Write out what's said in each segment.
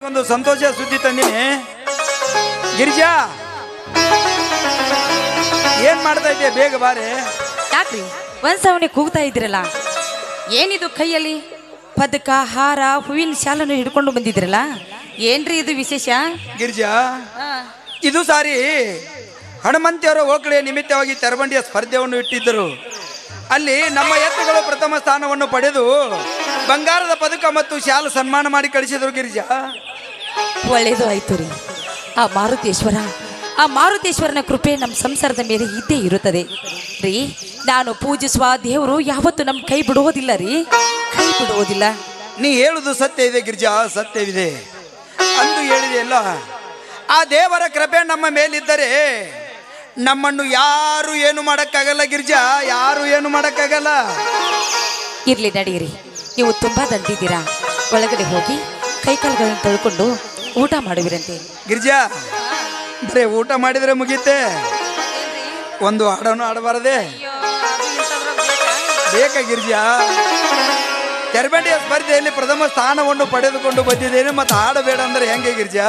ಒಂದು ಸಂತೋಷ ಸುದ್ದಿ ತಂದಿನಿ. ಗಿರಿಜಾ, ಏನ್ ಮಾಡ್ತಾ ಇದ್ದೀಯ? ಬೇಗ ಬಾರೆ. ಯಾಕ್ರಿ ಒಂದ್ಸವನೆ ಕೂಗ್ತಾ ಇದ್ರಲ್ಲ, ಏನಿದು ಕೈಯಲ್ಲಿ ಪದಕ ಹಾರ ಹೂವಿನ ಶಾಲನ್ನು ಹಿಡ್ಕೊಂಡು ಬಂದಿದ್ರಲ್ಲ, ಏನ್ರಿ ಇದು ವಿಶೇಷ? ಗಿರಿಜಾ, ಇದು ಸಾರಿ ಹನುಮಂತಿಯವರ ಓಕಳಿಯ ನಿಮಿತ್ತವಾಗಿ ತೆರಬಂಡಿಯ ಸ್ಪರ್ಧೆಯನ್ನು ಇಟ್ಟಿದ್ದರು. ಅಲ್ಲಿ ನಮ್ಮ ಎತ್ತುಗಳು ಪ್ರಥಮ ಸ್ಥಾನವನ್ನು ಪಡೆದು ಬಂಗಾರದ ಪದಕ ಮತ್ತು ಶಾಲು ಸನ್ಮಾನ ಮಾಡಿ ಕಳಿಸಿದರು. ಗಿರಿಜಾ, ಒಳ್ಳೇದು ಆಯ್ತು ರೀ. ಆ ಮಾರುತೇಶ್ವರನ ಕೃಪೆ ನಮ್ಮ ಸಂಸಾರದ ಮೇಲೆ ಇದ್ದೇ ಇರುತ್ತದೆ ರೀ. ನಾನು ಪೂಜಿಸುವ ದೇವರು ಯಾವತ್ತು ನಮ್ಮ ಕೈ ಬಿಡುವುದಿಲ್ಲ ರೀ, ಕೈ ಬಿಡುವುದಿಲ್ಲ. ನೀ ಹೇಳುದು ಸತ್ಯ ಇದೆ ಗಿರಿಜಾ, ಸತ್ಯವಿದೆ. ಅಂದು ಹೇಳಿದೆಯಲ್ಲ, ಆ ದೇವರ ಕೃಪೆ ನಮ್ಮ ಮೇಲಿದ್ದರೆ ನಮ್ಮನ್ನು ಯಾರು ಏನು ಮಾಡಕ್ಕಾಗಲ್ಲ. ಗಿರಿಜಾ, ಯಾರು ಏನು ಮಾಡಕ್ಕಾಗಲ್ಲ. ಇರ್ಲಿ ನಡೀರಿ, ನೀವು ತುಂಬಾ ದಂತಿದ್ದೀರಾ. ಒಳಗಡೆ ಹೋಗಿ ಕೈಕಾಲುಗಳನ್ನು ತೊಳ್ಕೊಂಡು ಊಟ ಮಾಡುವಿರಂತೆ. ಗಿರಿಜಾ, ಬರೇ ಊಟ ಮಾಡಿದ್ರೆ ಮುಗೀತೆ, ಒಂದು ಹಾಡನ್ನು ಆಡಬಾರದೆ? ಬೇಕಾ ಗಿರಿಜಾ? ತೆರಬಂಡಿಯ ಸ್ಪರ್ಧೆಯಲ್ಲಿ ಪ್ರಥಮ ಸ್ಥಾನವನ್ನು ಪಡೆದುಕೊಂಡು ಬಂದಿದ್ದೇನೆ, ಮತ್ತೆ ಹಾಡಬೇಡ ಅಂದ್ರೆ ಹೆಂಗೆ ಗಿರಿಜಾ?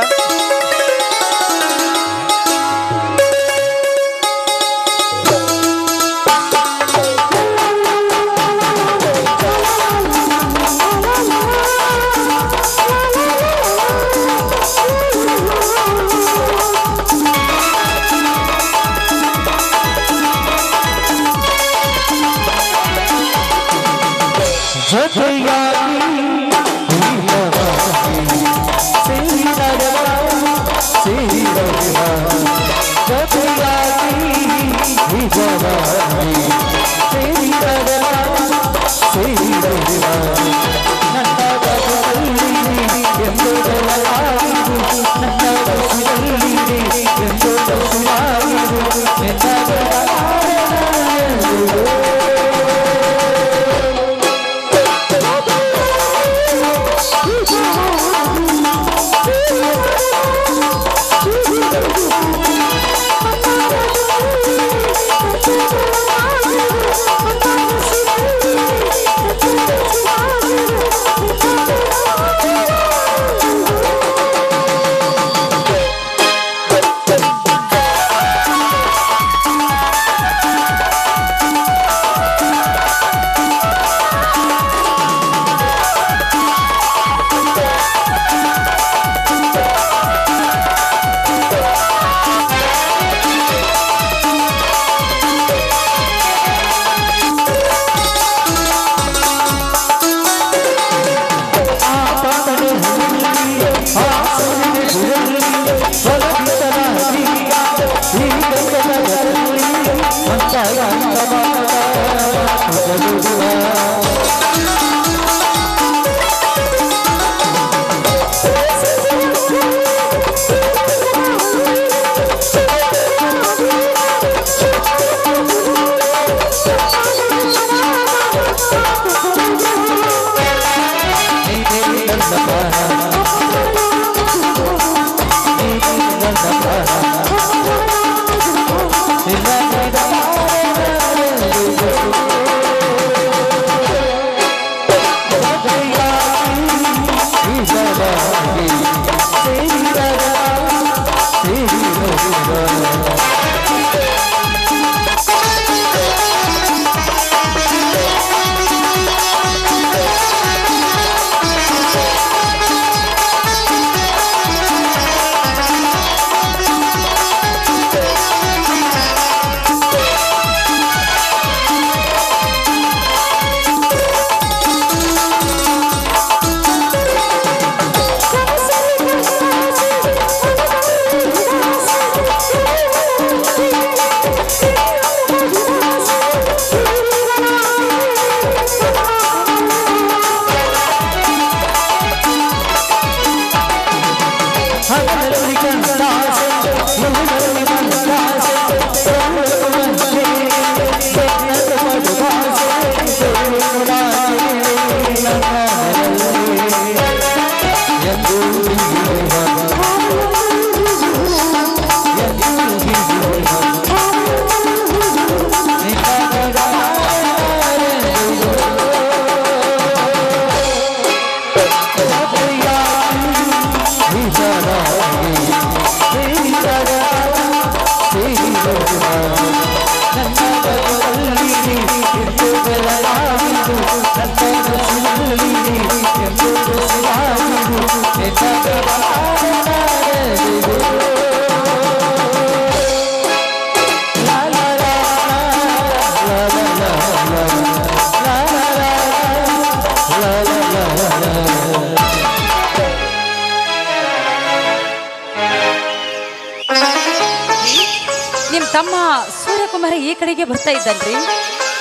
ತಮ್ಮ ಸೂರ್ಯಕುಮಾರ ಈ ಕಡೆಗೆ ಬರ್ತಾ ಇದ್ದನ್ರಿ.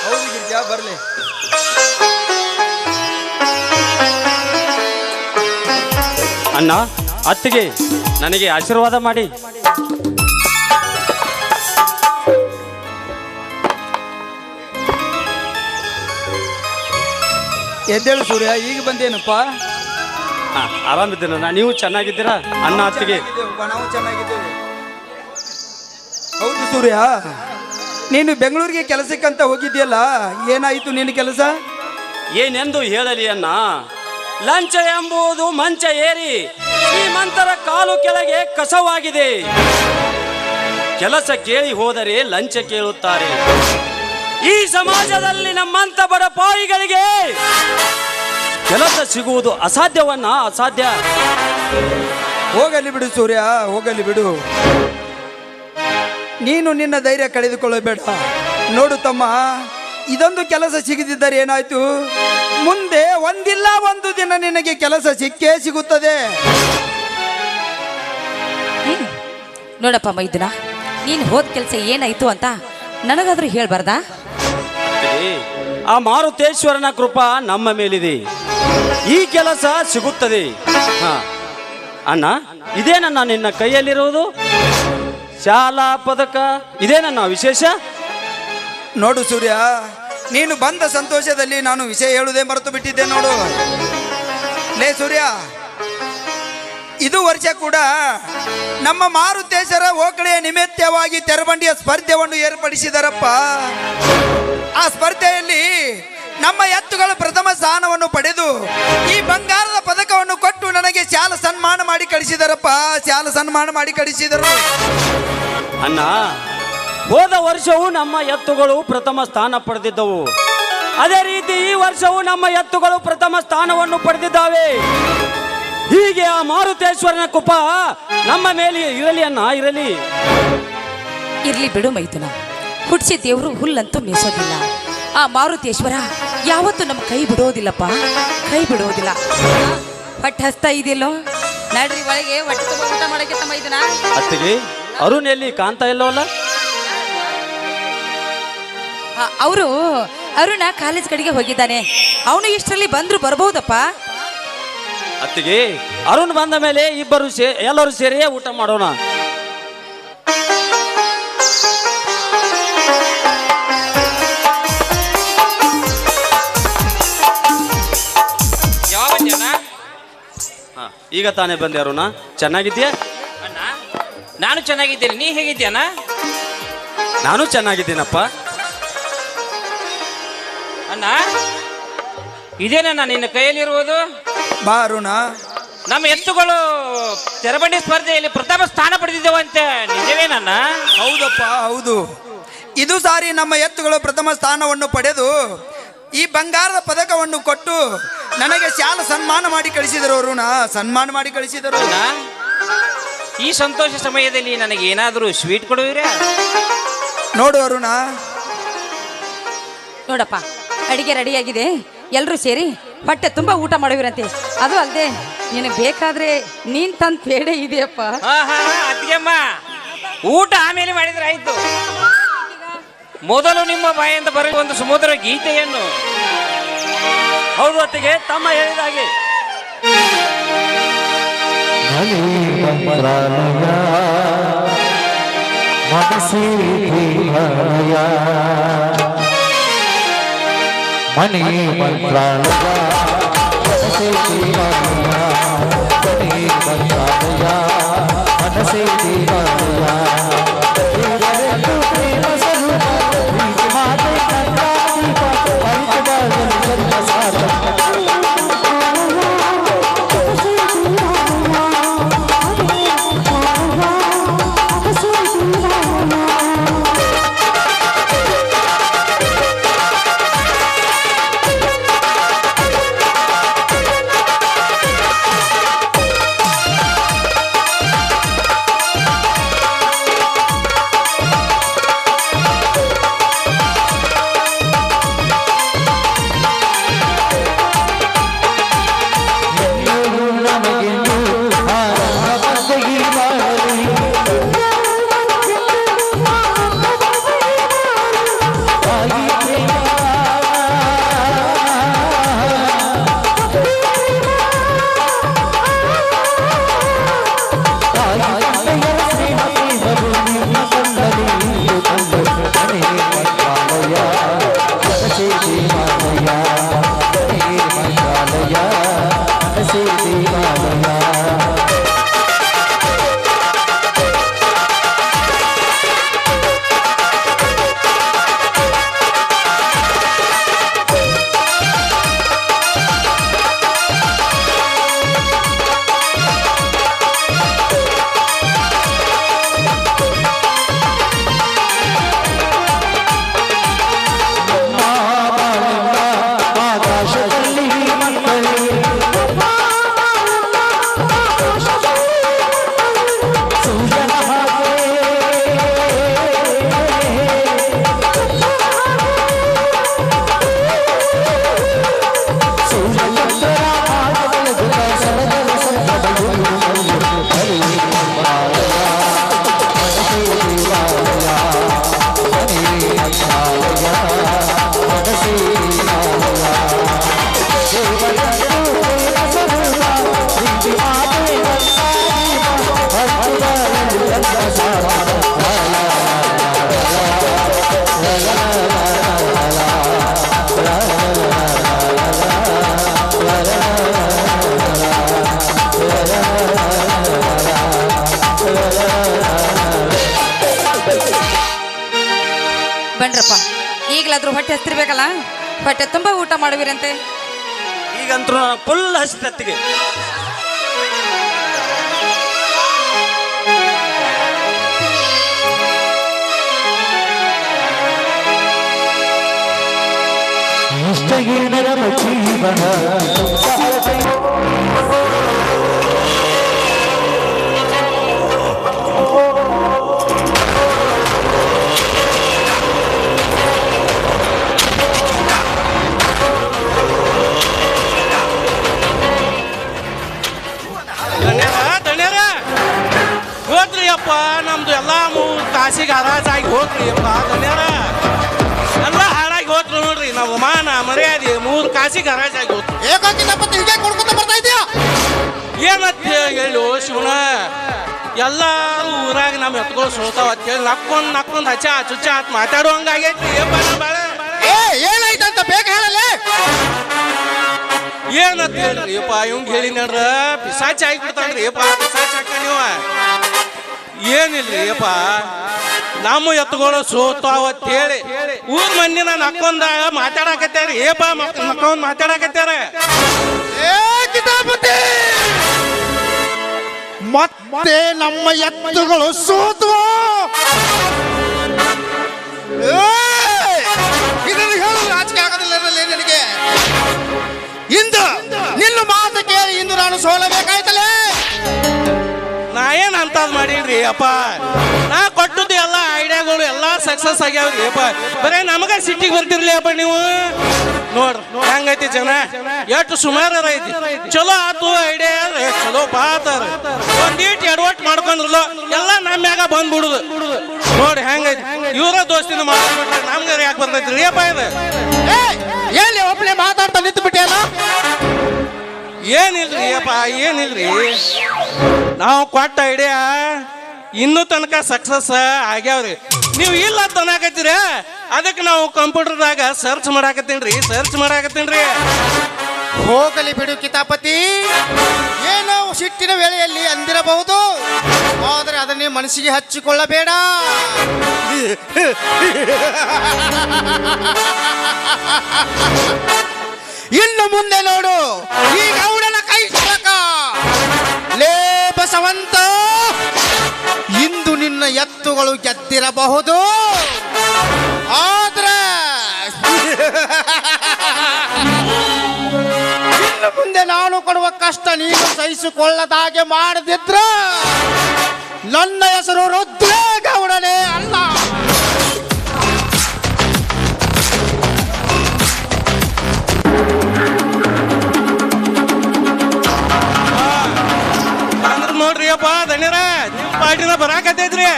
ಹೌದು ಗಿರಿಜಾ, ಬರ್ಲಿ. ಅಣ್ಣ, ಅತ್ತಿಗೆ ನನಗೆ ಆಶೀರ್ವಾದ ಮಾಡಿ. ಎದ್ದೇಳು ಸೂರ್ಯ, ಈಗ ಬಂದೇನಪ್ಪ? ಆರಾಮಿದ್ದೀನ. ನೀವು ಚೆನ್ನಾಗಿದ್ದೀರಾ ಅಣ್ಣ ಅತ್ತಿಗೆ? ನಾವು ಚೆನ್ನಾಗಿದ್ದೇವೆ. ಹೌದು ಸೂರ್ಯ, ನೀನು ಬೆಂಗಳೂರಿಗೆ ಕೆಲಸಕ್ಕಂತ ಹೋಗಿದ್ಯಲ್ಲ, ಏನಾಯಿತು ನಿನ್ನ ಕೆಲಸ? ಏನೆಂದು ಹೇಳಲಿ ಅಣ್ಣ, ಲಂಚ ಎಂಬುದು ಮಂಚ ಏರಿ ಶ್ರೀಮಂತರ ಕಾಲು ಕೆಳಗೆ ಕಸವಾಗಿದೆ. ಕೆಲಸ ಕೇಳಿ ಹೋದರೆ ಲಂಚ ಕೇಳುತ್ತಾರೆ. ಈ ಸಮಾಜದಲ್ಲಿ ನಮ್ಮಂತ ಬಡಪಾಯಿಗಳಿಗೆ ಕೆಲಸ ಸಿಗುವುದು ಅಸಾಧ್ಯವನ್ನ, ಅಸಾಧ್ಯ. ಹೋಗಲಿ ಬಿಡು ಸೂರ್ಯ, ಹೋಗಲಿ ಬಿಡು. ನೀನು ನಿನ್ನ ಧೈರ್ಯ ಕಳೆದುಕೊಳ್ಳಬೇಡ. ನೋಡು ತಮ್ಮ, ಇದೊಂದು ಕೆಲಸ ಸಿಗದಿದ್ದರೆ ಏನಾಯ್ತು, ಮುಂದೆ ಒಂದಿಲ್ಲ ಒಂದು ದಿನ ನಿನಗೆ ಕೆಲಸ ಸಿಕ್ಕೇ ಸಿಗುತ್ತದೆ. ನೋಡಪ್ಪ ಮೈದುನ, ನೀನು ಹೋದ ಕೆಲಸ ಏನಾಯ್ತು ಅಂತ ನನಗಾದ್ರೂ ಹೇಳ್ಬಾರ್ದಾ? ಆ ಮಾರುತೇಶ್ವರನ ಕೃಪಾ ನಮ್ಮ ಮೇಲಿದೆ. ಈ ಕೆಲಸ ಸಿಗುತ್ತದೆ. ಅಣ್ಣ, ಇದೇನನ್ನ ನಿನ್ನ ಕೈಯಲ್ಲಿರುವುದು? ಶಾಲಾ ಪದಕ ಇದೇನನ್ನ ವಿಶೇಷ? ನೋಡು ಸೂರ್ಯ, ನೀನು ಬಂದ ಸಂತೋಷದಲ್ಲಿ ನಾನು ವಿಷಯ ಹೇಳುವುದೇ ಮರೆತು ಬಿಟ್ಟಿದ್ದೆ. ನೋಡು ಲೇ ಸೂರ್ಯ, ಇದು ವರ್ಷ ಕೂಡ ನಮ್ಮ ಮಾರುತೇಶ್ವರ ಓಕಳಿಯ ನಿಮಿತ್ತವಾಗಿ ತೆರಬಂಡಿಯ ಸ್ಪರ್ಧೆಯನ್ನು ಏರ್ಪಡಿಸಿದರಪ್ಪ. ಆ ಸ್ಪರ್ಧೆಯಲ್ಲಿ ನಮ್ಮ ಎತ್ತುಗಳು ಪ್ರಥಮ ಸ್ಥಾನವನ್ನು ಪಡೆದು ಈ ಬಂಗಾರದ ಪದಕವನ್ನು ಕೊಟ್ಟು ನನಗೆ ಶಾಲ ಸನ್ಮಾನ ಮಾಡಿ ಕಳಿಸಿದರಪ್ಪ, ಶಾಲ ಸನ್ಮಾನ ಮಾಡಿ ಕಳಿಸಿದರು. ಅಣ್ಣ, ಹೋದ ವರ್ಷವೂ ನಮ್ಮ ಎತ್ತುಗಳು ಪ್ರಥಮ ಸ್ಥಾನ ಪಡೆದಿದ್ದವು. ಅದೇ ರೀತಿ ಈ ವರ್ಷವೂ ನಮ್ಮ ಎತ್ತುಗಳು ಪ್ರಥಮ ಸ್ಥಾನವನ್ನು ಪಡೆದಿದ್ದಾವೆ. ಹೀಗೆ ಆ ಮಾರುತೇಶ್ವರನ ಕೃಪಾ ನಮ್ಮ ಮೇಲೆ ಇರಲಿ ಅಣ್ಣ, ಇರಲಿ. ಇರ್ಲಿ ಬಿಡು ಮೈದುನ, ಹುಡ್ಸಿ ದೇವರು ಹುಲ್ಲಂತೂ ಮೇಸೋದಿಲ್ಲ. ಆ ಮಾರುತೇಶ್ವರ ಯಾವತ್ತೂ ನಮ್ಮ ಕೈ ಬಿಡೋದಿಲ್ಲಪ್ಪ, ಕೈ ಬಿಡೋದಿಲ್ಲ. ಹೊಟ್ಟೆ ಹಸ್ತಾ ಇದೆಯಲ್ಲೋ, ನಡ್ರಿ ಒಳಗೆ ಹೊಟ್ಟೆ ತುಂಬ ಊಟ ಮಾಡಕ್ಕೆ ತಮ್ಮ ಮೈದುನ. ಅತ್ತಿಗೆ, ಅರುಣ್ ಎಲ್ಲಿ ಕಾಣ್ತಾ ಇಲ್ಲವಲ್ಲ? ಅವರು ಅರುಣ ಕಾಲೇಜ್ ಕಡೆಗೆ ಹೋಗಿದ್ದಾನೆ. ಅವನು ಇಷ್ಟರಲ್ಲಿ ಬಂದ್ರು ಬರ್ಬಹುದಪ್ಪ. ಅತ್ತಿಗೆ, ಅರುಣ್ ಬಂದ ಮೇಲೆ ಇಬ್ಬರು ಎಲ್ಲರೂ ಸೇರಿಯೇ ಊಟ ಮಾಡೋಣ. ಈಗ ತಾನೇ ಬಂದೆ ಅರುಣ, ಚೆನ್ನಾಗಿದ್ಯಾ? ಅಣ್ಣ, ನಾನು ಚೆನ್ನಾಗಿದ್ದೇನೆ, ನೀ ಹೇಗಿದ್ಯಾನ? ನಾನು ಚೆನ್ನಾಗಿದ್ದೀನಪ್ಪ. ಅಣ್ಣ, ಇದೇನಣ್ಣ ನಿನ್ನ ಕೈಯಲ್ಲಿರುವುದು? ಬಾ ಅರುಣ. ನಮ್ಮ ಎತ್ತುಗಳು ತೆರಬಂಡಿ ಸ್ಪರ್ಧೆಯಲ್ಲಿ ಪ್ರಥಮ ಸ್ಥಾನ ಪಡೆದಿದ್ದೇವಂತೆ, ನಿಜವೇನಣ್ಣ? ಹೌದಪ್ಪ, ಹೌದು. ಇದು ಸಾರಿ ನಮ್ಮ ಎತ್ತುಗಳು ಪ್ರಥಮ ಸ್ಥಾನವನ್ನು ಪಡೆದು ಈ ಬಂಗಾರದ ಪದಕವನ್ನು ಕೊಟ್ಟು ನನಗೆ ಶಾಲ ಸನ್ಮಾನ ಮಾಡಿ ಕಳಿಸಿದರು ಅರುಣ, ಸನ್ಮಾನ ಮಾಡಿ ಕಳಿಸಿದರು. ಅಣ್ಣ, ಈ ಸಂತೋಷ ಸಮಯದಲ್ಲಿ ನನಗೆ ಏನಾದರೂ ಸ್ವೀಟ್ ಕೊಡುವಿರಾ? ನೋಡು ಅರುಣ, ನೋಡಪ್ಪ, ಅಡಿಗೆ ರೆಡಿಯಾಗಿದೆ. ಎಲ್ಲರೂ ಸೇರಿ ಹೊಟ್ಟೆ ತುಂಬ ಊಟ ಮಾಡುವಿರಂತೆ. ಅದು ಅಲ್ಲದೆ ನಿನಗೆ ಬೇಕಾದ್ರೆ ನೀನ್ ತಂದು ಪೇಡೆ ಇದೆಯಪ್ಪ. ಅತ್ತಿಗೆಮ್ಮ, ಊಟ ಆಮೇಲೆ ಮಾಡಿದ್ರೆ ಆಯ್ತು. ಮೊದಲು ನಿಮ್ಮ ಬಾಯಿಂದ ಬರುವ ಒಂದು ಸುಮಧುರ ಗೀತೆಯನ್ನು. ಹೌದು ಅತ್ತಿಗೆ, ತಮ್ಮ ಹೇಳಿದಾಗೆ. ಮನಿ ಮಂತ್ರಾಲಯ ಮನಸೇ ಬನ್ರಪ್ಪ, ಈಗಲಾದ್ರೂ ಹೊಟ್ಟೆ ಹಸ್ತಿರ್ಬೇಕಲ್ಲ, ಹೊಟ್ಟೆ ತುಂಬ ಊಟ ಮಾಡುವಿರಂತೆ. ಈಗಂತೂ ನನಗೆ ಫುಲ್ ಹಸಿತತ್ತಿಗೆ. ಇಷ್ಟಗೇನರ ಜೀವನ ಹೋದ್ರಿ ಅಪ್ಪ, ನಮ್ದು ಎಲ್ಲ 3 ತಾಸಿಗೆ ಹರಾಜಾಗಿ ಹೋದ್ರಿ ಅಪ್ಪ ಧನ್ಯರ. ಎಲ್ಲ ಹಾಳಾಗಿ ಹೋದ್ರು ನೋಡ್ರಿ. ನಾವು ಮಾನ ಮರ್ಯಾದೆ 3 ಕಾಸಿಗೆ ಹರಾಜಾಗಿ ಹೋದ್ರು. ಏನಂತ ಹೇಳು ಶಿವನ, ಎಲ್ಲಾರು ಊರಾಗ ನಮ್ಮ ಎತ್ಕೊಂಡು ಸೋತಾವ ಅಂತೇಳಿ ನಕ್ಕೊಂಡ್ ಹಚ್ಚ ಚುಚ್ಚ ಅಂತ ಮಾತಾಡುವಂಗಾಗೈತಿ. ಏನಾಯ್ತಂತ ಬೇಗ ಹೇಳಲ್ಲ. ಏನಂತ ಹೇಳ್ರಿ ಅಪ್ಪ, ಇವಂಗ್ ಹೇಳಿ ನೋಡ್ರ ಪಿಸಾಚಿ ಆಗಿಬಿಡ್ತಾನ್ರಿ ಅಪ್ಪ. ಪಿಸಾಚಿ ಹಾಕ ನೀವು ಏನಿಲ್ರಿ ಅಪ್ಪ, ನಮ್ಮ ಎತ್ತುಗಳು ಸೋತಾವ ಅಂತೇಳಿ ಊರ್ ಮಂದಿನ ನಕ್ಕೊಂದ ಮಾತಾಡಕತ್ಯಾರ ಏಪ, ನಕ್ಕೊಂಡ್ ಮಾತಾಡಕತ್ಯಾರ. ಮತ್ತೆ ನಮ್ಮ ಎತ್ತುಗಳು ಸೋತುವ ಇದನ್ನು ಹೇಳಲು ರಾಜಕೀಯ ಆಗೋದಿಲ್ಲ ನನಗೆ. ಇಂದು ನಿನ್ನ ಮಾತು ಕೇಳಿ ಇಂದು ನಾನು ಸೋಲಬೇಕಾಯ್ತಲ್ಲ. ನಾ ಏನ್ ಅಂತದ್ ಮಾಡೀನ್ರಿ ಅಪ್ಪ, ನಾ ಕೊಟ್ಟದ್ದು ಎಲ್ಲ ಐಡಿಯಾಗಳು ಎಲ್ಲ ಸಕ್ಸಸ್ ಆಗ್ಯಾವ್ರಿ ಅಪ್ಪ. ಬರೇ ನಮಗ ಸಿಟ್ಟಿಗೆ ಬರ್ತಿರ್ಲಿ ಅಪ್ಪ ನೀವು. ನೋಡ್ರಿ ಹೆಂಗೈತಿ ಜನ, ಎಷ್ಟು ಸುಮಾರ ಐತಿ. ಚಲೋ ಆತು ಐಡಿಯಾ, ಚಲೋ ಬಾತಾರ. ಒಂದೀಟ್ ಎಡವಟ್ ಮಾಡ್ಕೊಂಡ್ರಲ್ಲ ಎಲ್ಲ ನಮ್ಮ ಮ್ಯಾಗ ಬಂದ್ಬಿಡುದು. ನೋಡಿ ಹೆಂಗೈತಿ, ಇವರ ದೋಸ್ತಿನ ಮಾಡ್ಬಿಟ್ರೆ ನಮ್ಗೆ ಯಾಕೆ ಬರ್ತೈತ್ರಿ ಅಪ್ಪ ಇದು? ಎಲ್ಲಿ ಒಬ್ಬನೇ ಮಾತಾಡ್ತಾ ನಿಂತು ಬಿಟ್ಟಿಯಲ್ಲ. ಏನಿಲ್ರಿ ಅಪ್ಪ, ಏನಿಲ್ರಿ, ನಾವು ಕೊಟ್ಟ ಐಡಿಯಾ ಇನ್ನೂ ತನಕ ಸಕ್ಸಸ್ ಆಗ್ಯಾವ್ರಿ. ನೀವು ಇಲ್ಲ ತನಾಕತ್ತೀರ, ಅದಕ್ಕೆ ನಾವು ಕಂಪ್ಯೂಟರ್ದಾಗ ಸರ್ಚ್ ಮಾಡಾಕತ್ತೀನ್ರಿ. ಹೋಗಲಿ ಬಿಡು ಕಿತಾಪತಿ, ಏನೋ ಸಿಟ್ಟಿನ ವೇಳೆಯಲ್ಲಿ ಅಂದಿರಬಹುದು, ಆದರೆ ಅದನ್ನೇ ಮನಸ್ಸಿಗೆ ಹಚ್ಚಿಕೊಳ್ಳಬೇಡ. ಇನ್ನು ಮುಂದೆ ನೋಡು ಈ ಗೌಡನ ಕೈ ಚಳಕ. ಲೇ ಬಸವಂತ, ಇಂದು ನಿನ್ನ ಎತ್ತುಗಳು ಗೆದ್ದಿರಬಹುದು, ಆದ್ರೆ ಇನ್ನು ಮುಂದೆ ನಾನು ಕೊಡುವ ಕಷ್ಟ ನೀನು ಸಹಿಸಿಕೊಳ್ಳದಾಗೆ ಮಾಡದಿದ್ರ ನನ್ನ ಹೆಸರು ರುದ್ರೇಗೌಡನೇ ಅಲ್ಲ. ಅಂದ್ರ ನೋಡ್ರಿ ಅಪ್ಪ ಧನ್ಯರ, ನಿಮ್ಮ ಪಾರ್ಟಿನ ಬರಾಕತ್ತೈತ್ರಿ.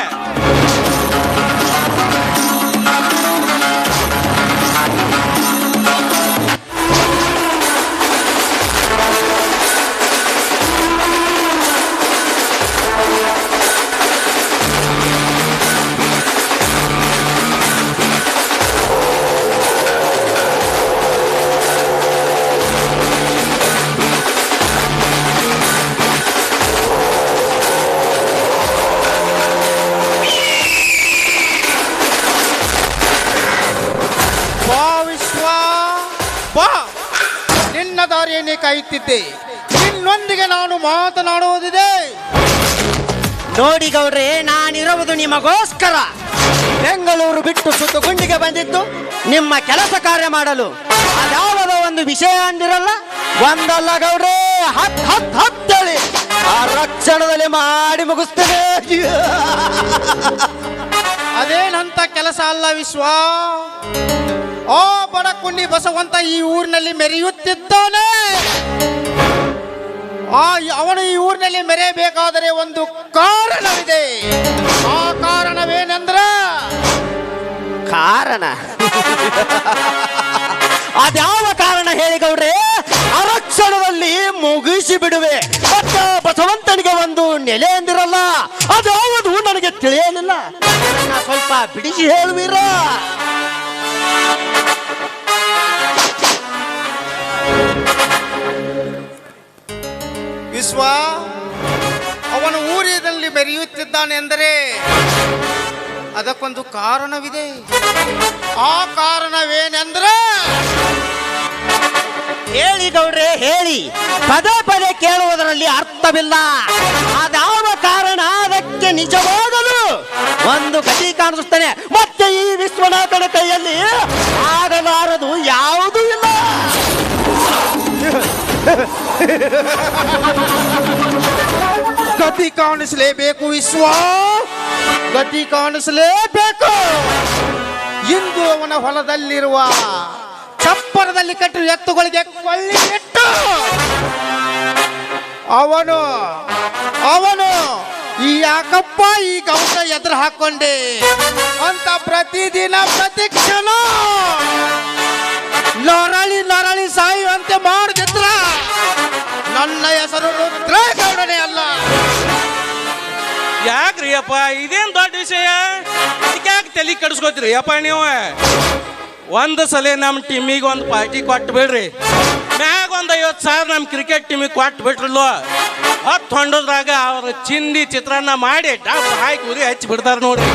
ಬಾ, ನಿನ್ನ ದಾರಿಯನ್ನೇ ಕಾಯುತ್ತಿದ್ದೆ, ನಿನ್ನೊಂದಿಗೆ ನಾನು ಮಾತನಾಡುವುದಿದೆ. ನೋಡಿ ಗೌಡ್ರೆ, ನಾನಿರುವುದು ನಿಮಗೋಸ್ಕರ. ಬೆಂಗಳೂರು ಬಿಟ್ಟು ಸುತ್ತಗುಂಡಿಗೆ ಬಂದಿದ್ದು ನಿಮ್ಮ ಕೆಲಸ ಕಾರ್ಯ ಮಾಡಲು. ಅದ್ಯಾವುದೋ ಒಂದು ವಿಷಯ ಅಂದಿರಲ್ಲ, ಒಂದಲ್ಲ ಗೌಡ್ರೆ, ಹತ್ತೇಳಿ ಆ ರಕ್ಷಣದಲ್ಲಿ ಮಾಡಿ ಮುಗಿಸ್ತೇನೆ. ಅದೇನಂತ ಕೆಲಸ ಅಲ್ಲ ವಿಶ್ವ. ಓ ಬಡಕುಂಡಿ ಬಸವಂತ ಈ ಊರಿನಲ್ಲಿ ಮೆರೆಯುತ್ತಿದ್ದಾನೆ. ಅವನು ಈ ಊರಿನಲ್ಲಿ ಮೆರೆಯಬೇಕಾದರೆ ಒಂದು ಕಾರಣವಿದೆ. ಆ ಕಾರಣವೇನೆಂದ್ರ ಕಾರಣ ಅದ್ಯಾವ ಕಾರಣ ಹೇಳಿ ಗೌಡ್ರೆ? ಆರಕ್ಷಣದಲ್ಲಿ ಮುಗಿಸಿ ಬಿಡುವೆ. ಅಕ್ಕ ಬಸವಂತನಿಗೆ ಒಂದು ನೆಲೆ ಎಂದಿರಲ್ಲ, ಅದ್ಯಾವುದು ನನಗೆ ತಿಳಿಯಲಿಲ್ಲ. ಸ್ವಲ್ಪ ಬಿಡಿಸಿ ಹೇಳುವಿರ? ವಿಶ್ವ ಅವನು ಊರಿನಲ್ಲಿ ಮೆರೆಯುತ್ತಿದ್ದಾನೆ ಎಂದರೆ ಅದಕ್ಕೊಂದು ಕಾರಣವಿದೆ. ಆ ಕಾರಣವೇನೆಂದ್ರೆ ಹೇಳಿ ಗೌಡ್ರೆ ಹೇಳಿ, ಪದೇ ಪದೇ ಕೇಳುವುದರಲ್ಲಿ ಅರ್ಥವಿಲ್ಲ. ಅದಾವ ಕಾರಣ ಅದಕ್ಕೆ ನಿಜವಾಗಲು ಒಂದು ಗತಿ ಕಾಣಿಸುತ್ತಾನೆ. ಮತ್ತೆ ಈ ವಿಶ್ವನಾಥನ ಕೈಯಲ್ಲಿ ಆಗಲಾರದು ಯಾವುದೂ ಇಲ್ಲ. ಗತಿ ಕಾಣಿಸಲೇಬೇಕು ವಿಶ್ವ, ಗತಿ ಕಾಣಿಸಲೇಬೇಕು. ಇಂದು ಅವನ ಹೊಲದಲ್ಲಿರುವ ಚಪ್ಪರದಲ್ಲಿ ಕಟ್ಟಿರುವ ಎತ್ತುಗಳಿಗೆ ಕೊಳ್ಳಿ ಇಟ್ಟು ಅವನು ಈ ಯಾಕಪ್ಪ ಈ ಗೌಡ ಎದುರು ಹಾಕೊಂಡೆ ಅಂತ ಪ್ರತಿದಿನ ಪ್ರತಿಕ್ಷಣ ನರಳಿ ಸಾಯುವಂತೆ ಮಾಡಿದ್ರ ನನ್ನ ಹೆಸರು ರುದ್ರೇಗೌಡನೇ ಅಲ್ಲ. ಯಾಕ್ರಿ ಅಪ್ಪ ಇದೇನ್ ದೊಡ್ಡ ವಿಷಯ, ಯಾಕೆ ತಲೆ ಕೆಡಿಸ್ಕೋತೀರಿ ಅಪ್ಪ ನೀವು? ಒಂದು ಸಲ ನಮ್ಮ ಟೀಮಿಗೆ ಒಂದು ಪಾರ್ಟಿ ಕೊಟ್ಟು ಬಿಡ್ರಿ, ಮ್ಯಾಗ ಒಂದು 50,000 ನಮ್ಮ ಕ್ರಿಕೆಟ್ ಟೀಮಿಗೆ ಕೊಟ್ಟು ಬಿಟ್ರಲ್ವ, 10 ಹೊಂಡೋದ್ರಾಗ ಅವ್ರ ಚಿಂದಿ ಚಿತ್ರಾನ್ನ ಮಾಡಿ ಡಬ್ ಹಾಕಿ ಉರಿ ಹಚ್ಚಿ ಬಿಡ್ತಾರ ನೋಡ್ರಿ.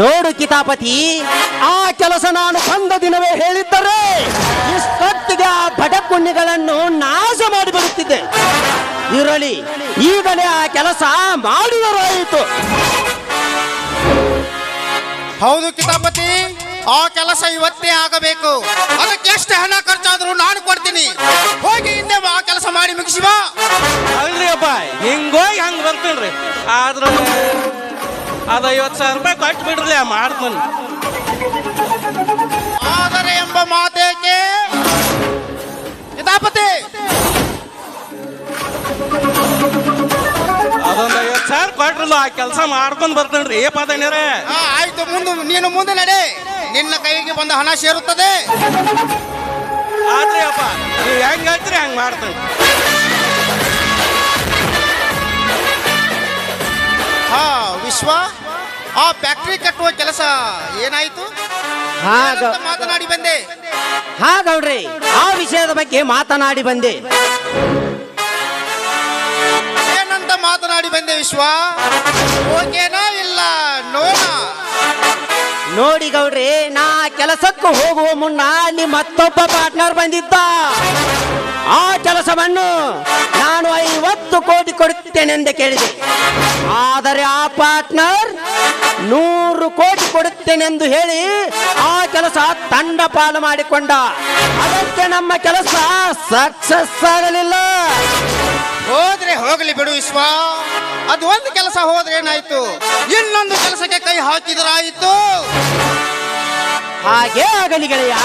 ನೋಡು ಕಿತಾಪತಿ, ಆ ಕೆಲಸ ನಾನು ಬಂದ ದಿನವೇ ಹೇಳಿದ್ದರೆ ಇಷ್ಟೊತ್ತಿಗೆ ಆ ಬಡಕುಣ್ಣಿಗಳನ್ನು ನಾಶ ಮಾಡಿಬಿಡುತ್ತಿದ್ದೆ. ಇರಲಿ, ಈಗಲೇ ಆ ಕೆಲಸ ಮಾಡಿದರಾಯಿತು. ಹೌದು ಕಿತಾಪತಿ, ಆ ಕೆಲಸ ಇವತ್ತೇ ಆಗಬೇಕು. ಅದಕ್ಕೆ ಎಷ್ಟು ಹಣ ಖರ್ಚಾದ್ರೂ ನಾನು ಕೊಡ್ತೀನಿ. ಹೋಗಿ ಹಿಂದೆ ಆ ಕೆಲಸ ಮಾಡಿ ಮುಗಿಸಿವ. ಅಲ್ರಿ ಅಪ್ಪ, ಹಿಂಗೋಗಿ ಹಂಗೆ ಬರ್ತೇನ್ರಿ, ಆದ್ರ ಅದು 50,000 ರೂಪಾಯಿ ಕೊಟ್ಟು ಬಿಡ್ರಲಿ, ಮಾಡ್ತಾನೆ. ಆದರೆ ಎಂಬ ಮಾತೇಕೆ ಕಿತಾಪತಿ? ಅದೊಂದು 50,000 ಕೊಟ್ರಲ್ಲ, ಆ ಕೆಲಸ ಮಾಡ್ಕೊಂಡ್ ಬರ್ತೇನ್ರಿ. ಏ ಪಾದಣ್ಯರ, ಆಯ್ತು, ನೀನು ಮುಂದೆ ನಡೆ, ನಿನ್ನ ಕೈಗೆ ಬಂದ ಹಣ ಸೇರುತ್ತದೆ. ಆದ್ರಿ ಅಪ್ಪ, ನೀವು ಹೆಂಗ್ ಹೇಳ್ತೀರಿ ಹಂಗ್ ಮಾಡ್ತೇನೆ. ಹಾ ವಿಶ್ವ, ಆ ಫ್ಯಾಕ್ಟ್ರಿ ಕಟ್ಟುವ ಕೆಲಸ ಏನಾಯ್ತು? ಏನಂತ ಮಾತನಾಡಿ ಬಂದೆ? ಹಾ ಗೌಡ್ರಿ, ಆ ವಿಷಯದ ಬಗ್ಗೆ ಮಾತನಾಡಿ ಬಂದೆ. ಏನಂತ ಮಾತನಾಡಿ ಬಂದೆ ವಿಶ್ವ? ಓಕೆನಾ ಇಲ್ಲ ನೋಡ? ನೋಡಿ ಗೌಡ್ರಿ, ನಾ ಕೆಲಸಕ್ಕೂ ಹೋಗುವ ಮುನ್ನ ಅಲ್ಲಿ ಮತ್ತೊಬ್ಬ ಪಾರ್ಟ್ನರ್ ಬಂದಿದ್ದ. ಆ ಕೆಲಸವನ್ನು ನಾನು 50 ಕೋಟಿ ಕೊಡುತ್ತೇನೆಂದು ಕೇಳಿದೆ. ಆದರೆ ಆ ಪಾರ್ಟ್ನರ್ 100 ಕೋಟಿ ಕೊಡುತ್ತೇನೆಂದು ಹೇಳಿ ಆ ಕೆಲಸ ತಂಡ ಪಾಲು ಮಾಡಿಕೊಂಡ. ಅದಕ್ಕೆ ನಮ್ಮ ಕೆಲಸ ಸಕ್ಸಸ್ ಆಗಲಿಲ್ಲ. ಹೋದ್ರೆ ಹೋಗಲಿ ಬಿಡು ವಿಶ್ವ, ಅದು ಒಂದು ಕೆಲಸ ಹೋದ್ರೆ ಏನಾಯ್ತು, ಇನ್ನೊಂದು ಕೆಲಸಕ್ಕೆ ಕೈ ಹಾಕಿದ್ರಾಯಿತು. ಹಾಗೆ ಆಗಲಿ ಗೆಳೆಯ.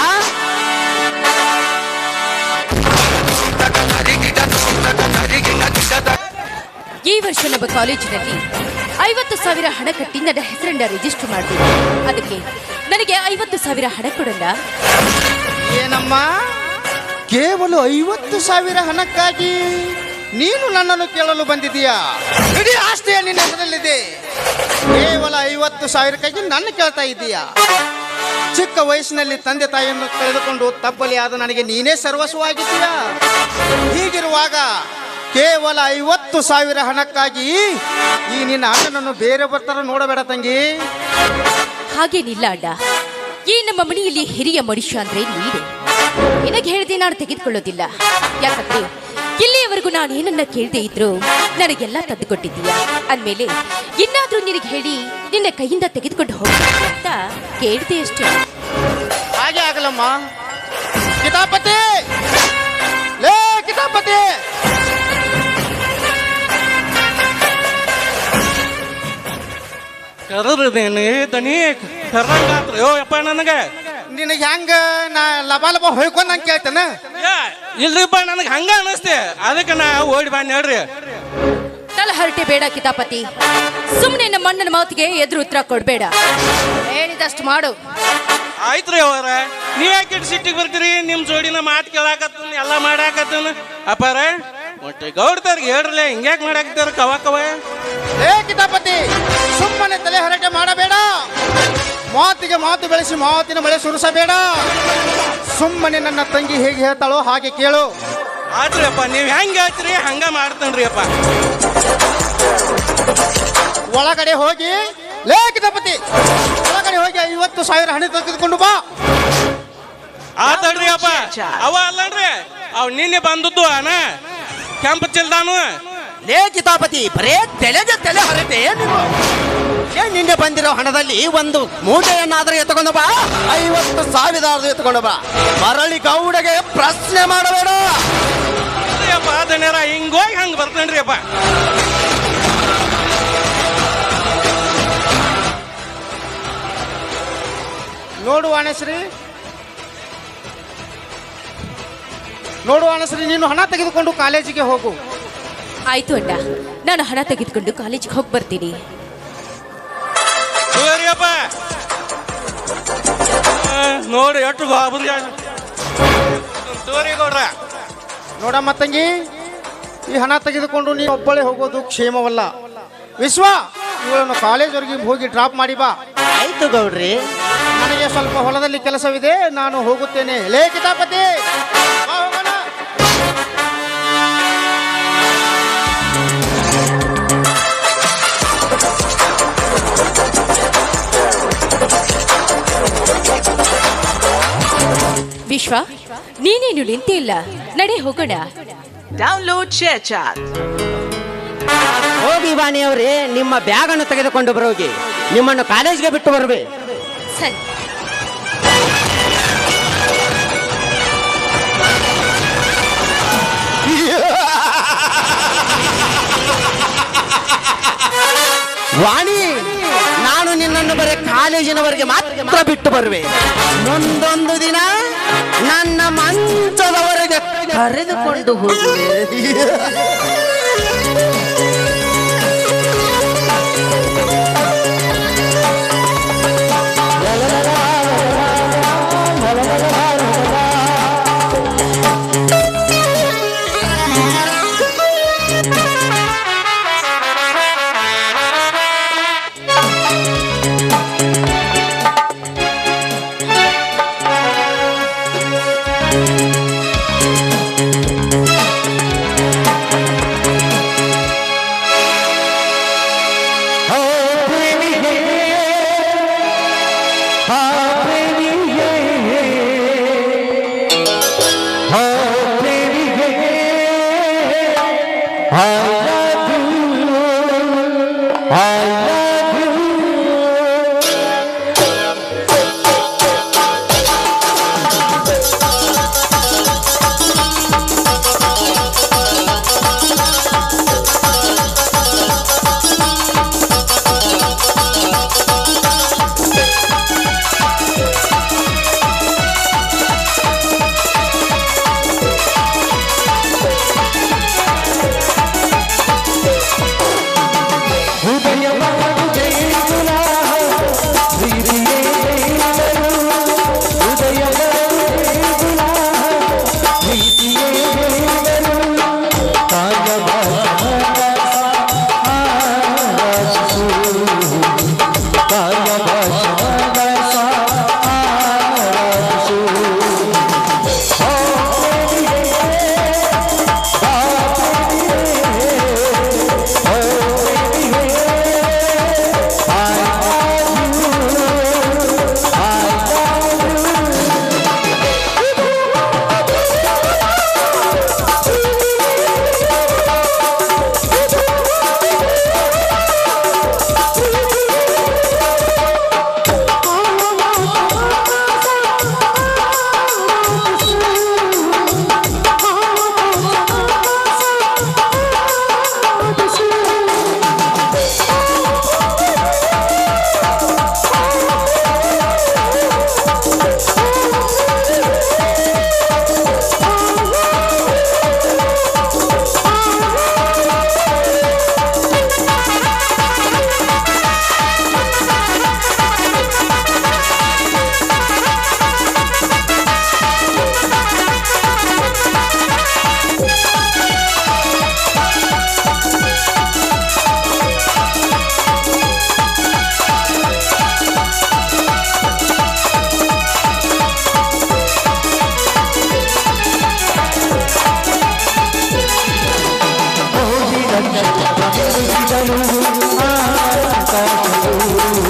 ಈ ವರ್ಷ ನಮ್ಮ ಕಾಲೇಜಿನಲ್ಲಿ 50,000 ಹಣ ಕಟ್ಟಿ ನನ್ನ ಹೆಸರನ್ನ ರಿಜಿಸ್ಟರ್ ಮಾಡಿದೆ. ಅದಕ್ಕೆ ನನಗೆ 50,000 ಹಣ ಕೊಡಲ್ಲ. ಏನಮ್ಮ, ಕೇವಲ 50,000 ಹಣಕ್ಕಾಗಿ ನೀನು ನನ್ನನ್ನು ಕೇಳಲು ಬಂದಿದೀಯಾ? ಇಡೀ ಆಸ್ತಿಯ ನಿನ್ನ ಹೆಸರಲ್ಲಿದೆ, ಕೇವಲ 50,000ಕ್ಕಾಗಿ ನನ್ನ ಕೇಳ್ತಾ ಇದ್ದೀಯಾ? ಚಿಕ್ಕ ವಯಸ್ಸಿನಲ್ಲಿ ತಂದೆ ತಾಯಿಯನ್ನು ಕಳೆದುಕೊಂಡು ತಬ್ಬಲಿ ಆದ ನನಗೆ ನೀನೇ ಸರ್ವಸ್ವವಾಗಿದ್ದೀಯಾ? ಹೀಗಿರುವಾಗ ಕೇವಲ 50,000 ಹಣಕ್ಕಾಗಿ ಈ ನಿನ್ನ ಅಣ್ಣನನ್ನು ಬೇರೆ ಬರ್ತಾರ ನೋಡಬೇಡ ತಂಗಿ. ಹಾಗೇನಿಲ್ಲ ಅಣ್ಣ, ಈ ನಮ್ಮ ಮನೆಯಲ್ಲಿ ಹಿರಿಯ ಮನುಷ್ಯ ಅಂದ್ರೆ ನೀನೆ. ನಿನಗೆ ಹೇಳಿದೆ ನಾನು ತೆಗೆದುಕೊಳ್ಳೋದಿಲ್ಲ. ಯಾಕಂದ್ರೆ ಇಲ್ಲಿಯವರೆಗೂ ನಾನು ಏನನ್ನ ಕೇಳದೆ ಇದ್ರು ನನಗೆಲ್ಲ ತಂದುಕೊಟ್ಟಿದ್ದೀಯ. ಅಂದಮೇಲೆ ಇನ್ನಾದ್ರೂ ನಿನಗೆ ಹೇಳಿ ನಿನ್ನ ಕೈಯಿಂದ ತೆಗೆದುಕೊಂಡು ಹೋಗ್ತೀನಿ ಅಂತ ಕೇಳಿದೆ ಅಷ್ಟೇ. ಹಾಗೆ ಆಗಲಮ್ಮ. ಕಿತಾಪತಿ, ಲೇ ಕಿತಾಪತಿ, ಕರದ್ರೇನು ದನಿ ಕರ್ರಂಗಾತ್ರಿ. ಯೋ ಯಪ್ಪ, ನನಗೆ ನಿನಗೆ ಹೆಂಗ ನಾ ಲಬ ಲಬ ಹೊಯ್ಕೊಂಡ್ ನಂಗೆ ಕೇಳ್ತೇನೆ? ಇಲ್ರಿಪ್ಪ, ನನಗೆ ಹಂಗ ಅನಿಸ್ತೆ, ಅದಕ್ಕೆ ನಾ ಓಡಿ ಬಾ ನೋಡ್ರಿ. ತಲಹರಟೆ ಬೇಡ ಕಿತಾಪತಿ, ಸುಮ್ಮನೆ ನಮ್ಮ ಅಣ್ಣನ ಮಾತಿಗೆ ಎದುರು ಉತ್ತರ ಕೊಡಬೇಡ. ಹೇಳಿದಷ್ಟು ಮಾಡು. ಆಯ್ತ್ರಿ ಅವರ, ನೀವ್ ಯಾಕೆ ಸಿಟ್ಟಿಗೆ ಬರ್ತೀರಿ? ನಿಮ್ ಜೋಡಿನ ಮಾತು ಕೇಳಾಕತ್ತ ಎಲ್ಲ ಮಾಡಾಕತ್ತನ. ಅಪ್ಪಾರ ಒಟ್ಟೆ ಗೌಡ್ತಾರ್ಗೆ ಹೇಳ್ರಲ್ಲ, ಹಿಂಗ್ಯಾಕೆ ಮಾಡಾಕತ್ತಾರ ಕವ ಕವ? ಏ ಕಿತಾಪತಿ, ಸುಮ್ಮನೆ ತಲೆ ಹರಟೆ ಮಾಡಬೇಡ. ಮಾತಿಗೆ ಮಾತು ಬೆಳೆಸಿ ಮಾತಿನ ಮಳೆ ಸುರಿಸಬೇಡ. ಸುಮ್ಮನೆ ನನ್ನ ತಂಗಿ ಹೇಗೆ ಹೇಳ್ತಾಳೋ ಹಾಗೆ ಕೇಳು. ಆದ್ರಿ ಅಪ್ಪ, ನೀವ್ ಹೆಂಗ್ ಹೇಳ್ತೀರಿ ಹಂಗ ಮಾಡ್ತೇನ್ರಿ ಅಪ್ಪ. ಒಳಗಡೆ ಹೋಗಿ ಲೇಖಿತಪತಿ ಒಳಗಡೆ ಹೋಗಿ 50,000 ಹಣ ತೆಗೆದುಕೊಂಡು ಬಾ. ಆತಡ್ರಿ ಅಪ್ಪ, ಅವ ಅಲ್ಲನ್ರಿ ಅವ್ ನಿನ್ನೆ ಬಂದದ್ದು ಅಣ್ಣ ಕೆಂಪು ಚಿಲ್ದಾನು. ಲೇ ಕಿತಾಪತಿ, ಬರೇ ತಲೆಗೆ ತಲೆ ಹರಟೆ ನೀನು. ನಿನ್ನೆ ಬಂದಿರೋ ಹಣದಲ್ಲಿ ಒಂದು ಮೂಟೆಯನ್ನಾದ್ರೂ ಎತ್ಕೊಂಡು ಬಾ, 50,000 ಎತ್ಕೊಂಡು ಬಾ. ಮರಳಿ ಗೌಡಗೆ ಪ್ರಶ್ನೆ ಮಾಡಬೇಡ. ಅಪ್ಪ ದಣ್ಯರ ಹಿಂಗೋಗಿ ಹಂಗ ಬರ್ತೇನ್ರಿ ಅಪ್ಪ. ನೋಡು ವಾಣೇಶ್ವರಿ, ನೀನು ಹಣ ತೆಗೆದುಕೊಂಡು ಕಾಲೇಜಿಗೆ ಹೋಗು. ಆಯ್ತು ಅಣ್ಣ, ನಾನು ಹಣ ತೆಗೆದುಕೊಂಡು ಕಾಲೇಜಿಗೆ ಹೋಗಿ ಬರ್ತೀನಿ. ಅಪ್ಪ ನೋಡಿ ಎಷ್ಟು ತೋರಿ ಗೌಡ್ರ. ನೋಡಮ್ಮ ತಂಗಿ, ಈ ಹಣ ತೆಗೆದುಕೊಂಡು ನೀನು ಒಬ್ಬಳೇ ಹೋಗೋದು ಕ್ಷೇಮವಲ್ಲ. ವಿಶ್ವ, ಇವಳನ್ನು ಕಾಲೇಜ್ವರೆಗೆ ಹೋಗಿ ಡ್ರಾಪ್ ಮಾಡಿ ಬಾ. ಆಯ್ತು ಗೌಡ್ರಿ. ನನಗೆ ಸ್ವಲ್ಪ ಹೊಲದಲ್ಲಿ ಕೆಲಸವಿದೆ, ನಾನು ಹೋಗುತ್ತೇನೆ. ಲೇ ಕಿತಾಪತಿ, ಬಾ ಹೋಗೋಣ. ವಿಶ್ವ, ನೀನೇನು ನಿಂತೇ ಇಲ್ಲ, ನಡೆ ಹೋಗೋಣ. Download ShareChat. ಹೋಗಿ ವಾಣಿ ಅವರೇ, ನಿಮ್ಮ ಬ್ಯಾಗ್ ಅನ್ನು ತೆಗೆದುಕೊಂಡು ಬರೋಗಿ, ನಿಮ್ಮನ್ನು ಕಾಲೇಜ್ಗೆ ಬಿಟ್ಟು ಬರುವೆ. ಸರಿ. ವಾಣಿ, ನಾನು ನಿನ್ನನ್ನು ಬರೀ ಕಾಲೇಜಿನವರೆಗೆ ಮಾತ್ರ ಬಿಟ್ಟು ಬರುವೆ. ಮುಂದೊಂದು ದಿನ ನನ್ನ ಮಂಚದವರೆಗೆ ಕರೆದುಕೊಂಡು ಹೋಗುವೆ. ಆಕಾಶವು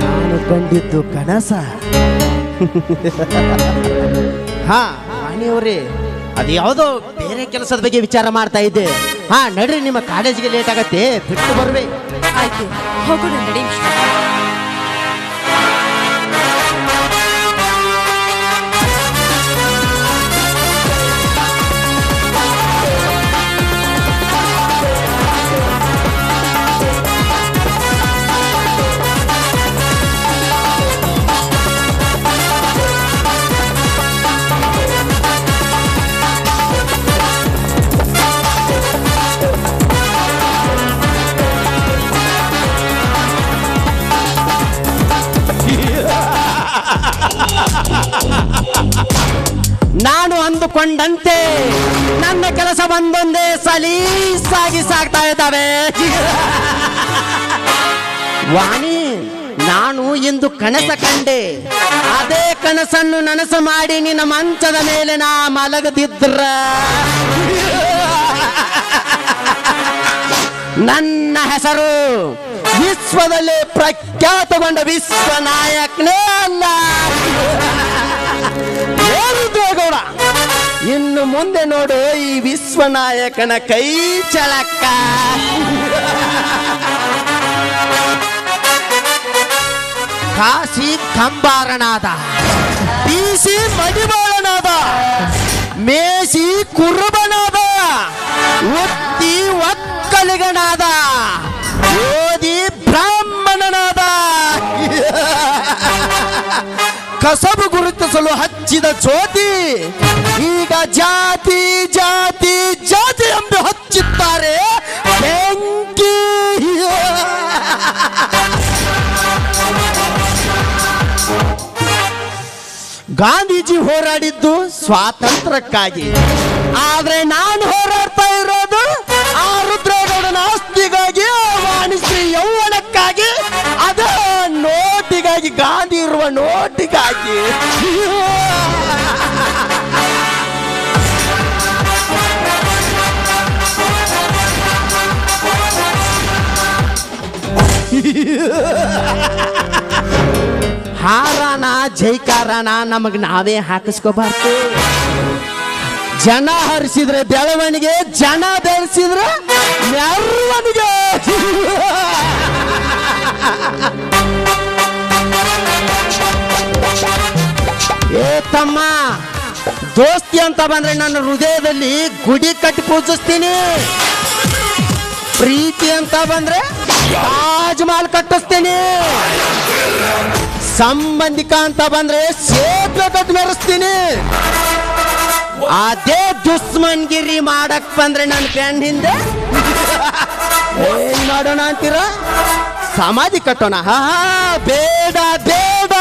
ನಾನು ಕಂಡಿದ್ದು ಕನಸ. ಹಾ ವಾಣಿಯವರೇ, ಅದು ಯಾವುದೋ ಬೇರೆ ಕೆಲಸದ ಬಗ್ಗೆ ವಿಚಾರ ಮಾಡ್ತಾ ಇದ್ದೆ. ಹಾ ನಡ್ರಿ, ನಿಮ್ಮ ಕಾಲೇಜಿಗೆ ಲೇಟ್ ಆಗತ್ತೆ, ಬಿಟ್ಟು ಬರ್ಬೇಕು. ಆಯ್ತು, ಹೋಗೋಣ ನಡಿ ವಿಶ್ವ. ನಾನು ಅಂದುಕೊಂಡಂತೆ ನನ್ನ ಕೆಲಸ ಒಂದೊಂದೇ ಸಲೀಸಾಗಿ ಸಾಗ್ತಾ ಇದ್ದಾವೆ. ವಾಣಿ, ನಾನು ಇಂದು ಕನಸ ಕಂಡೆ. ಅದೇ ಕನಸನ್ನು ನನಸು ಮಾಡಿ ನಿನ್ನ ಮಂಚದ ಮೇಲೆ ನಾ ಮಲಗದಿದ್ರ ನನ್ನ ಹೆಸರು ವಿಶ್ವದಲ್ಲಿ ಪ್ರಖ್ಯಾತಗೊಂಡ ವಿಶ್ವನಾಯಕನೇ ಅಲ್ಲ. ಗೌಡ, ಇನ್ನು ಮುಂದೆ ನೋಡು ಈ ವಿಶ್ವನಾಯಕನ ಕೈ ಚಳಕ. ಕಾಶಿ ಕಂಬಾರನಾದ, ಬೀಸಿ ಮಡಿವಾಳನಾದ, ಮೇಸಿ ಕುರುಬನಾದ, ಒತ್ತಿ ಒಕ್ಕಲಿಗನಾದ, ಓದಿ ಬ್ರಾಹ್ಮಣನಾದ, ಕಸಬು ಗುರುತಿಸಲು ಹಚ್ಚಿದ ಜ್ಯೋತಿ ಈಗ ಜಾತಿ ಜಾತಿ ಜಾತಿ ಎಂದು ಹಚ್ಚುತ್ತಾರೆ ಬೆಂಕಿ. ಗಾಂಧೀಜಿ ಹೋರಾಡಿದ್ದು ಸ್ವಾತಂತ್ರ್ಯಕ್ಕಾಗಿ, ಆದ್ರೆ ನಾನು ಹೋರಾಡ್ತಾ ಇರೋದು ಆ ರುದ್ರೇಗೌಡನ ಆಸ್ತಿಗಾಗಿ, ವಾಣಿಶ್ರೀ ಯೌವನಕ್ಕಾಗಿ, ಅದ ನೋಟಿಗಾಗಿ, ಗಾಂಧಿ ಇರುವ ನೋಟಿಗಾಗಿ. ಹಾರಾನ ಜೈಕಾರನ ನಮಗ್ ನಾವೇ ಹಾಕಿಸ್ಕೋಬಾರ್ದು. ಜನ ಹರಿಸಿದ್ರೆ ಬೆಳವಣಿಗೆ, ಜನ ಬೆಳೆಸಿದ್ರೆ ಮೆರವಣಿಗೆ. ಏ ತಮ್ಮ, ದೋಸ್ತಿ ಅಂತ ಬಂದ್ರೆ ನನ್ನ ಹೃದಯದಲ್ಲಿ ಗುಡಿ ಕಟ್ಟಿ ಪೂಜಿಸ್ತೀನಿ. ಪ್ರೀತಿ ಅಂತ ಬಂದ್ರೆ ತಾಜ್ ಮಹಲ್ ಕಟ್ಟಿಸ್ತೀನಿ. ಸಂಬಂಧಿಕ ಅಂತ ಬಂದ್ರೆ ಸೇತುವೆ ಕಟ್ಟಿ ಮೆರೆಸ್ತೀನಿ. ಅದೇ ದುಶ್ಮನ್ಗಿರಿ ಮಾಡಕ್ ಬಂದ್ರೆ ನನ್ನ ಬೆನ್ನ ಹಿಂದೆ ಏನ್ ಮಾಡೋಣ ಅಂತೀರ? ಸಮಾಧಿ ಕಟ್ಟೋಣ. ಹಾ ಬೇಡ ಬೇಡ.